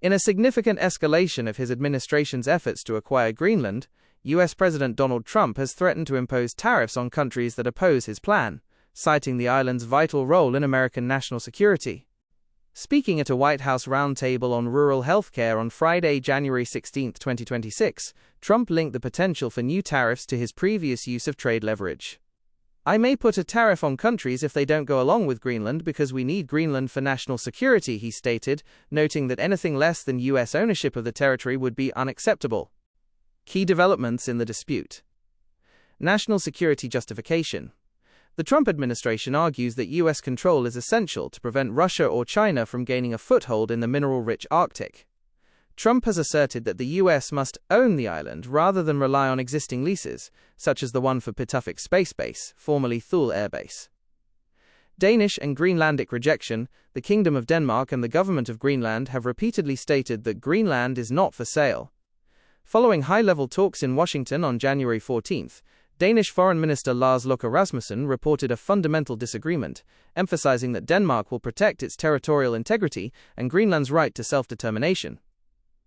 In a significant escalation of his administration's efforts to acquire Greenland, US President Donald Trump has threatened to impose tariffs on countries that oppose his plan, citing the island's vital role in American national security. Speaking at a White House roundtable on rural health care on Friday, January 16, 2026, Trump linked the potential for new tariffs to his previous use of trade leverage. "I may put a tariff on countries if they don't go along with Greenland because we need Greenland for national security," he stated, noting that anything less than US ownership of the territory would be unacceptable. Key developments in the dispute. National security justification. The Trump administration argues that US control is essential to prevent Russia or China from gaining a foothold in the mineral-rich Arctic. Trump has asserted that the US must own the island rather than rely on existing leases, such as the one for Pituffik Space Base, formerly Thule Air Base. Danish and Greenlandic rejection. The Kingdom of Denmark and the government of Greenland have repeatedly stated that Greenland is not for sale. Following high-level talks in Washington on January 14, Danish Foreign Minister Lars Løkke Rasmussen reported a fundamental disagreement, emphasizing that Denmark will protect its territorial integrity and Greenland's right to self-determination.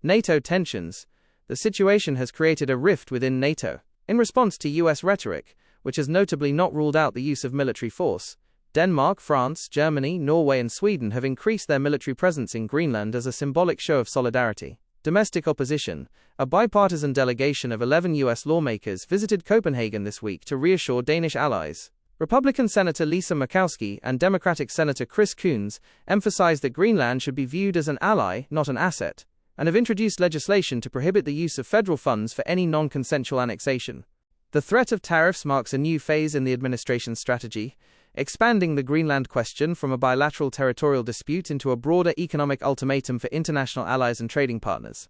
NATO tensions. The situation has created a rift within NATO. In response to US rhetoric, which has notably not ruled out the use of military force, Denmark, France, Germany, Norway and Sweden have increased their military presence in Greenland as a symbolic show of solidarity. Domestic opposition. A bipartisan delegation of 11 US lawmakers visited Copenhagen this week to reassure Danish allies. Republican Senator Lisa Murkowski and Democratic Senator Chris Coons emphasized that Greenland should be viewed as an ally, not an asset, and have introduced legislation to prohibit the use of federal funds for any non-consensual annexation. The threat of tariffs marks a new phase in the administration's strategy, expanding the Greenland question from a bilateral territorial dispute into a broader economic ultimatum for international allies and trading partners.